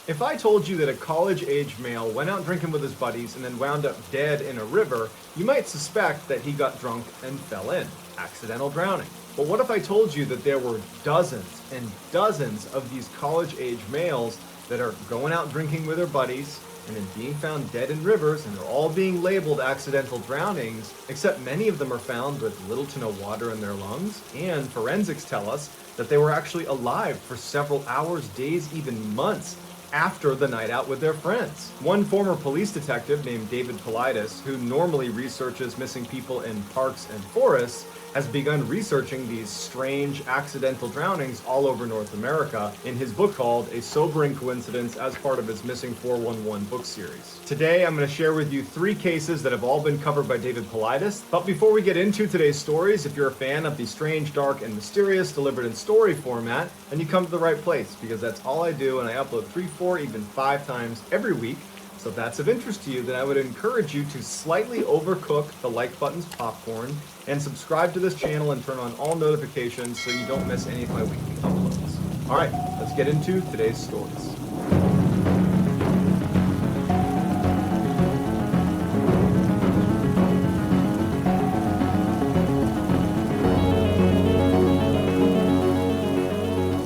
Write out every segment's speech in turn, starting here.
If I told you that a college-age male went out drinking with his buddies and then wound up dead in a river, you might suspect that he got drunk and fell in, accidental drowning. But what if I told you that there were dozens and dozens of these college-age males that are going out drinking with their buddies and then being found dead in rivers, and they're all being labeled accidental drownings, except many of them are found with little to no water in their lungs, and forensics tell us that they were actually alive for several hours, days, even months after the night out with their friends. One former police detective named David Paulides, who normally researches missing people in parks and forests, has begun researching these strange accidental drownings all over North America in his book called A Sobering Coincidence as part of his Missing 411 book series. Today I'm going to share with you 3 cases that have all been covered by David Paulides. But before we get into today's stories, if you're a fan of the strange, dark, and mysterious delivered in story format, then you come to the right place, because that's all I do, and I upload 3, 4, even 5 times every week. So if that's of interest to you, then I would encourage you to slightly overcook the like button's popcorn and subscribe to this channel and turn on all notifications so you don't miss any of my weekly uploads. All right, let's get into today's stories.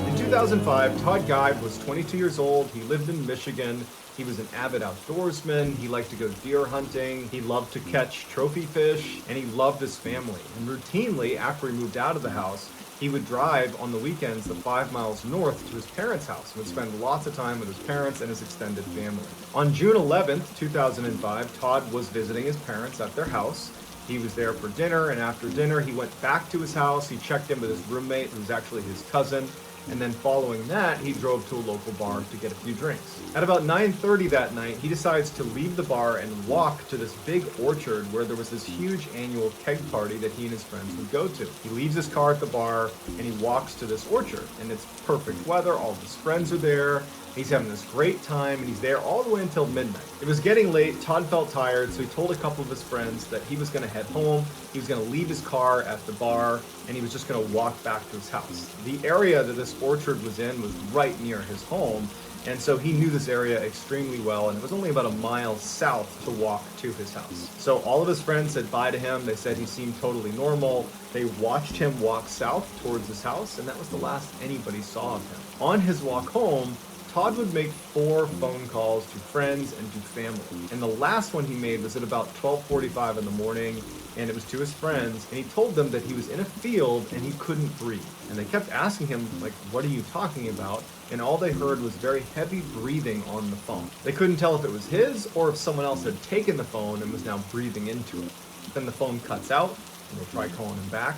In 2005, Todd Geib was 22 years old. He lived in Michigan. He was an avid outdoorsman. He liked to go deer hunting. He loved to catch trophy fish, and he loved his family. And routinely, after he moved out of the house, he would drive on the weekends the 5 miles north to his parents' house and would spend lots of time with his parents and his extended family. On June 11th, 2005, Todd was visiting his parents at their house. He was there for dinner, and after dinner, he went back to his house. He checked in with his roommate, who was actually his cousin. And then following that, he drove to a local bar to get a few drinks. At about 9:30 that night, he decides to leave the bar and walk to this big orchard where there was this huge annual keg party that he and his friends would go to. He leaves his car at the bar and he walks to this orchard, and it's perfect weather. All of his friends are there. He's having this great time, and he's there all the way until midnight. It was getting late. Todd felt tired, so he told a couple of his friends that he was going to head home. He was going to leave his car at the bar, and he was just going to walk back to his house. The area that this orchard was in was right near his home, and so he knew this area extremely well, and it was only about a mile south to walk to his house. So all of his friends said bye to him. They said he seemed totally normal. They watched him walk south towards his house, and that was the last anybody saw of him. On his walk home, Todd would make 4 phone calls to friends and to family. And the last one he made was at about 12:45 in the morning, and it was to his friends, and he told them that he was in a field and he couldn't breathe. And they kept asking him, like, what are you talking about? And all they heard was very heavy breathing on the phone. They couldn't tell if it was his or if someone else had taken the phone and was now breathing into it. Then the phone cuts out, and they try calling him back,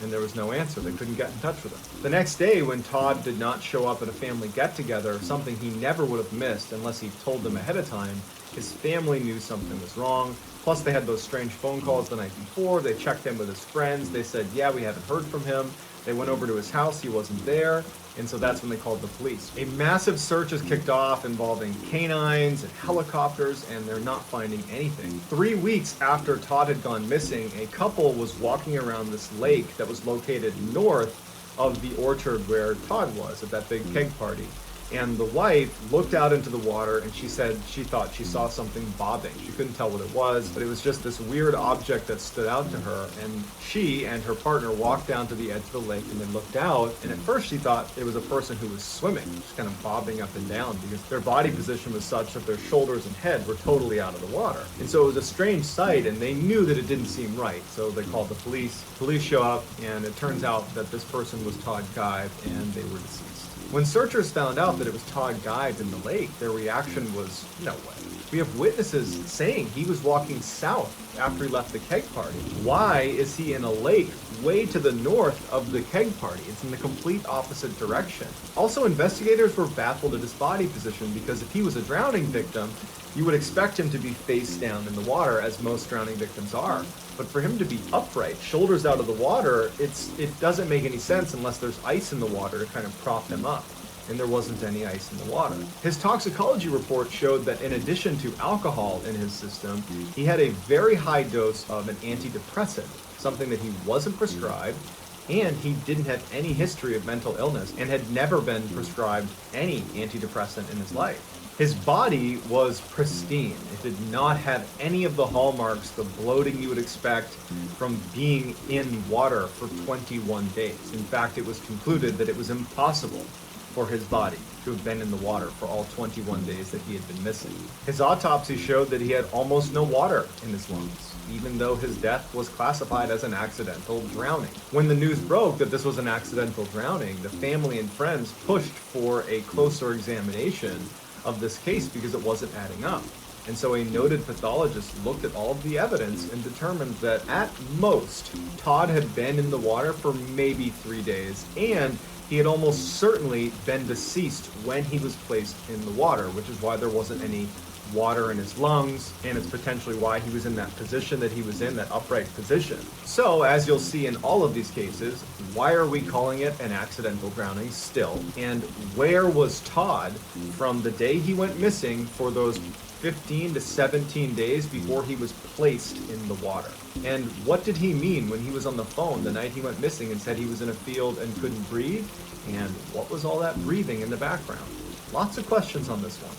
and there was no answer. They couldn't get in touch with him. The next day, when Todd did not show up at a family get-together, something he never would have missed unless he told them ahead of time, his family knew something was wrong. Plus, they had those strange phone calls the night before. They checked in with his friends. They said, yeah, we haven't heard from him. They went over to his house. He wasn't there. And so that's when they called the police. A massive search is kicked off involving canines and helicopters, and they're not finding anything. 3 weeks after Todd had gone missing, a couple was walking around this lake that was located north of the orchard where Todd was at that big keg party. And the wife looked out into the water, and she said she thought she saw something bobbing. She couldn't tell what it was, but it was just this weird object that stood out to her. And she and her partner walked down to the edge of the lake, and they looked out. And at first she thought it was a person who was swimming, just kind of bobbing up and down, because their body position was such that their shoulders and head were totally out of the water. And so it was a strange sight, and they knew that it didn't seem right. So they called the police. Police show up, and it turns out that this person was Todd Geib, and they were deceased. When searchers found out that it was Todd Geib in the lake, their reaction was, no way. We have witnesses saying he was walking south after he left the keg party. Why is he in a lake way to the north of the keg party? It's in the complete opposite direction. Also, investigators were baffled at his body position, because if he was a drowning victim, you would expect him to be face down in the water, as most drowning victims are. But for him to be upright, shoulders out of the water, it doesn't make any sense unless there's ice in the water to kind of prop him up. And there wasn't any ice in the water. His toxicology report showed that in addition to alcohol in his system, he had a very high dose of an antidepressant, something that he wasn't prescribed, And he didn't have any history of mental illness and had never been prescribed any antidepressant in his life. His body was pristine. It did not have any of the hallmarks, the bloating you would expect from being in water for 21 days. In fact, it was concluded that it was impossible for his body to have been in the water for all 21 days that he had been missing. His autopsy showed that he had almost no water in his lungs, even though his death was classified as an accidental drowning. When the news broke that this was an accidental drowning, the family and friends pushed for a closer examination of this case because it wasn't adding up. And so a noted pathologist looked at all of the evidence and determined that at most, Todd had been in the water for maybe 3 days, and he had almost certainly been deceased when he was placed in the water, which is why there wasn't any water in his lungs, and it's potentially why he was in that position that he was in, that upright position. So, as you'll see in all of these cases, why are we calling it an accidental drowning still? And where was Todd from the day he went missing for those 15 to 17 days before he was placed in the water? And what did he mean when he was on the phone the night he went missing and said he was in a field and couldn't breathe? And what was all that breathing in the background? Lots of questions on this one.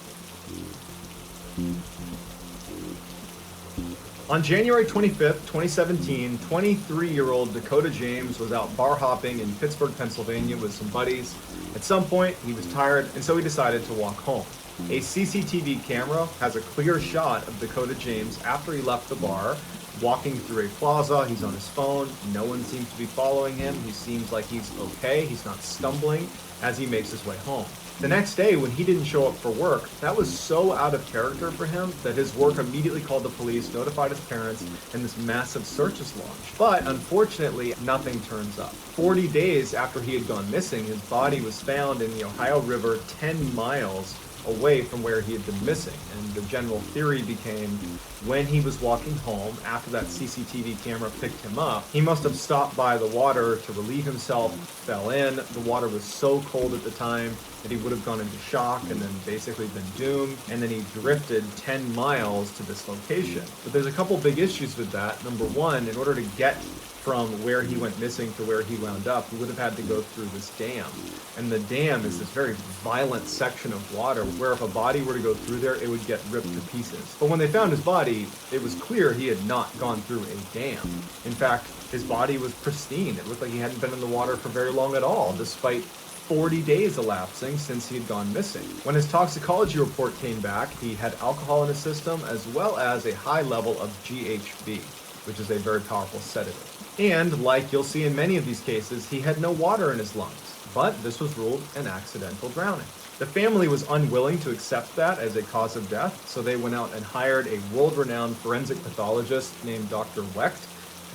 On January 25th, 2017, 23-year-old Dakota James was out bar hopping in Pittsburgh, Pennsylvania with some buddies. At some point, he was tired, and so he decided to walk home. A CCTV camera has a clear shot of Dakota James after he left the bar, walking through a plaza. He's on his phone. No one seems to be following him. He seems like he's okay. He's not stumbling as he makes his way home. The next day, when he didn't show up for work, that was so out of character for him that his work immediately called the police, notified his parents, and this massive search is launched. But unfortunately, nothing turns up. 40 days after he had gone missing, his body was found in the Ohio River 10 miles away from where he had been missing. And the general theory became when he was walking home after that CCTV camera picked him up, he must have stopped by the water to relieve himself, fell in. The water was so cold at the time that he would have gone into shock and then basically been doomed. And then he drifted 10 miles to this location. But there's a couple big issues with that. Number one, in order to get from where he went missing to where he wound up, he would have had to go through this dam. And the dam is this very violent section of water where if a body were to go through there, it would get ripped to pieces. But when they found his body, it was clear he had not gone through a dam. In fact, his body was pristine. It looked like he hadn't been in the water for very long at all, despite 40 days elapsing since he had gone missing. When his toxicology report came back, he had alcohol in his system as well as a high level of GHB, which is a very powerful sedative. And like you'll see in many of these cases, he had no water in his lungs, but this was ruled an accidental drowning. The family was unwilling to accept that as a cause of death, so they went out and hired a world-renowned forensic pathologist named Dr. Wecht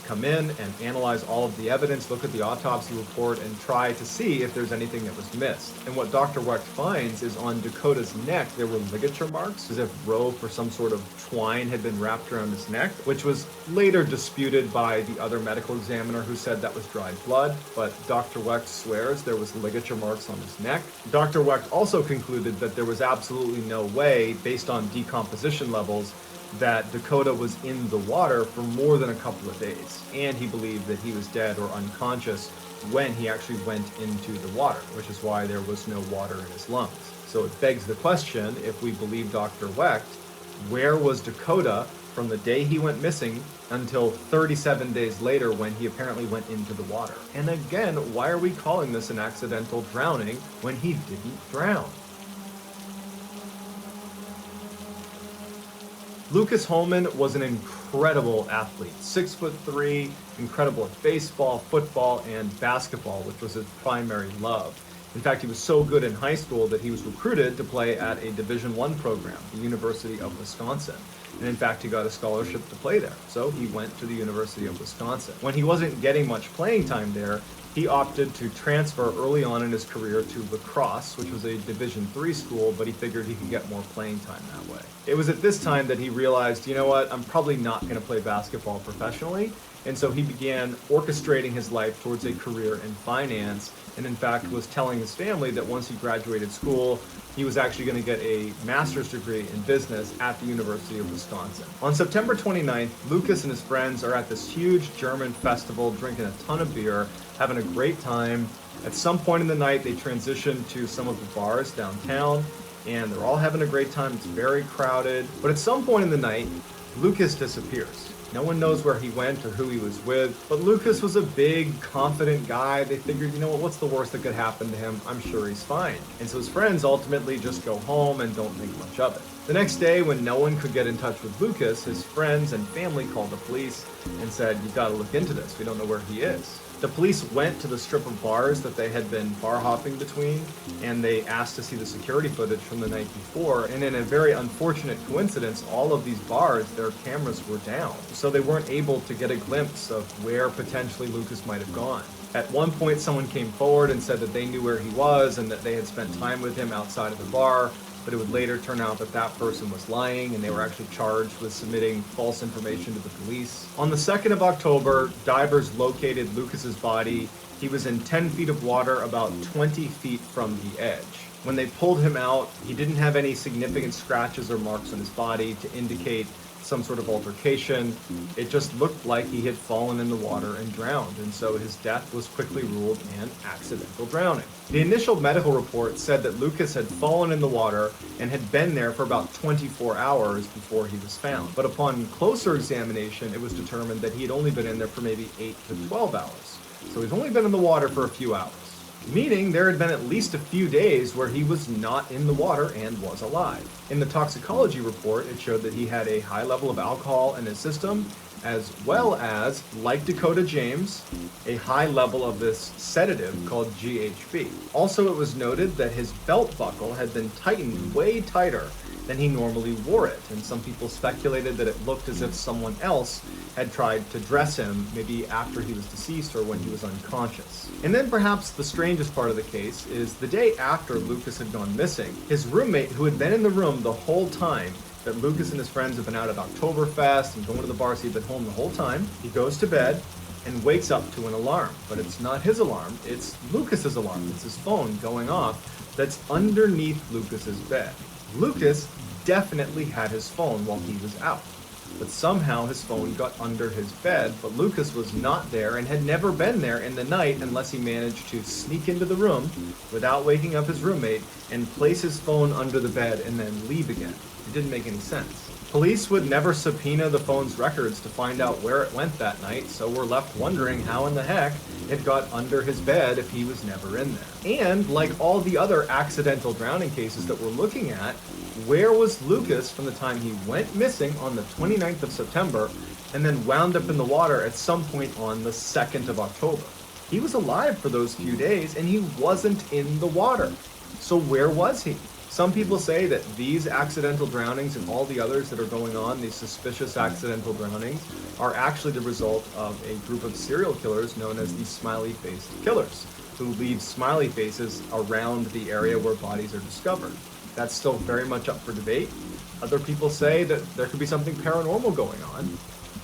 to come in and analyze all of the evidence, look at the autopsy report, and try to see if there's anything that was missed. And what Dr. Wecht finds is on Dakota's neck, there were ligature marks, as if rope or some sort of twine had been wrapped around his neck, which was later disputed by the other medical examiner who said that was dried blood, but Dr. Wecht swears there was ligature marks on his neck. Dr. Wecht also concluded that there was absolutely no way, based on decomposition levels, that Dakota was in the water for more than a couple of days, and he believed that he was dead or unconscious when he actually went into the water, which is why there was no water in his lungs. So it begs the question, if we believe Dr. Wecht, where was Dakota from the day he went missing until 37 days later when he apparently went into the water? And again, why are we calling this an accidental drowning when he didn't drown? Lucas Holman was an incredible athlete, 6'3", incredible at baseball, football, and basketball, which was his primary love. In fact, he was so good in high school that he was recruited to play at a Division I program, the University of Wisconsin. And in fact, he got a scholarship to play there. So he went to the University of Wisconsin. When he wasn't getting much playing time there, he opted to transfer early on in his career to La Crosse, which was a Division III school, but he figured he could get more playing time that way. It was at this time that he realized, you know what, I'm probably not going to play basketball professionally. And so he began orchestrating his life towards a career in finance, and in fact was telling his family that once he graduated school, He was actually going to get a master's degree in business at the University of Wisconsin. On September 29th, Lucas and his friends are at this huge German festival, drinking a ton of beer, having a great time. At some point in the night, they transition to some of the bars downtown, and they're all having a great time. It's very crowded. But at some point in the night, Lucas disappears. No one knows where he went or who he was with, but Lucas was a big, confident guy. They figured, you know what, what's the worst that could happen to him? I'm sure he's fine. And so his friends ultimately just go home and don't think much of it. The next day, when no one could get in touch with Lucas, his friends and family called the police and said, you've got to look into this. We don't know where he is. The police went to the strip of bars that they had been bar hopping between, and they asked to see the security footage from the night before. And in a very unfortunate coincidence, all of these bars, their cameras were down. So they weren't able to get a glimpse of where potentially Lucas might have gone. At one point, someone came forward and said that they knew where he was and that they had spent time with him outside of the bar. But it would later turn out that that person was lying, and they were actually charged with submitting false information to the police. On the 2nd of October, divers located Lucas's body. He was in 10 feet of water, about 20 feet from the edge. When they pulled him out, he didn't have any significant scratches or marks on his body to indicate some sort of altercation. It just looked like he had fallen in the water and drowned, and so his death was quickly ruled an accidental drowning. The initial medical report said that Lucas had fallen in the water and had been there for about 24 hours before he was found. But upon closer examination, it was determined that he had only been in there for maybe 8 to 12 hours. So he's only been in the water for a few hours, meaning there had been at least a few days where he was not in the water and was alive. In the toxicology report, it showed that he had a high level of alcohol in his system, as well as, like Dakota James, a high level of this sedative called GHB. Also, it was noted that his belt buckle had been tightened way tighter than he normally wore it, and some people speculated that it looked as if someone else had tried to dress him, maybe after he was deceased or when he was unconscious. And then perhaps the strangest part of the case is the day after Lucas had gone missing, his roommate, who had been in the room the whole time that Lucas and his friends have been out at Oktoberfest and going to the bars, he'd been home the whole time, he goes to bed and wakes up to an alarm. But it's not his alarm, it's Lucas's alarm. It's his phone going off that's underneath Lucas's bed. Lucas definitely had his phone while he was out, but somehow his phone got under his bed, but Lucas was not there and had never been there in the night unless he managed to sneak into the room without waking up his roommate and place his phone under the bed and then leave again. It didn't make any sense. Police would never subpoena the phone's records to find out where it went that night, so we're left wondering how in the heck it got under his bed if he was never in there. And like all the other accidental drowning cases that we're looking at, where was Lucas from the time he went missing on the 29th of September and then wound up in the water at some point on the 2nd of October? He was alive for those few days and he wasn't in the water. So where was he? Some people say that these accidental drownings and all the others that are going on, these suspicious accidental drownings, are actually the result of a group of serial killers known as the smiley-faced killers, who leave smiley faces around the area where bodies are discovered. That's still very much up for debate. Other people say that there could be something paranormal going on,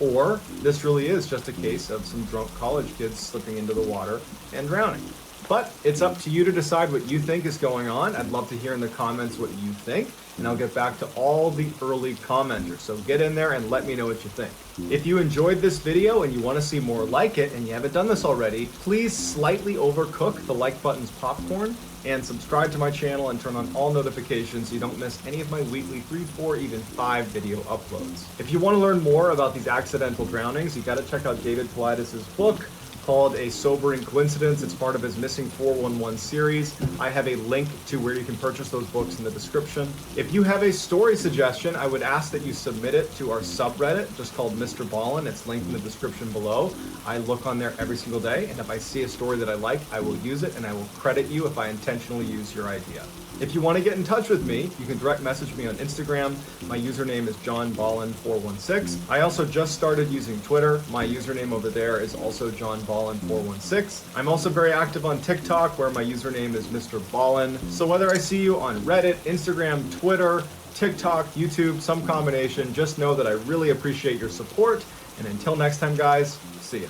or this really is just a case of some drunk college kids slipping into the water and drowning. But it's up to you to decide what you think is going on. I'd love to hear in the comments what you think, and I'll get back to all the early commenters. So get in there and let me know what you think. If you enjoyed this video and you want to see more like it, and you haven't done this already, please slightly overcook the like button's popcorn and subscribe to my channel and turn on all notifications so you don't miss any of my weekly 3, 4, even 5 video uploads. If you want to learn more about these accidental drownings, you got to check out David Paulides' book called A Sobering Coincidence. It's part of his Missing 411 series. I have a link to where you can purchase those books in the description. If you have a story suggestion, I would ask that you submit it to our subreddit, just called Mr. Ballin. It's linked in the description below. I look on there every single day, and if I see a story that I like, I will use it, and I will credit you if I intentionally use your idea. If you want to get in touch with me, you can direct message me on Instagram. My username is JohnBallin416. I also just started using Twitter. My username over there is also JohnBallin416. I'm also very active on TikTok, where my username is Mr. Ballin. So whether I see you on Reddit, Instagram, Twitter, TikTok, YouTube, some combination, just know that I really appreciate your support. And until next time, guys, see ya.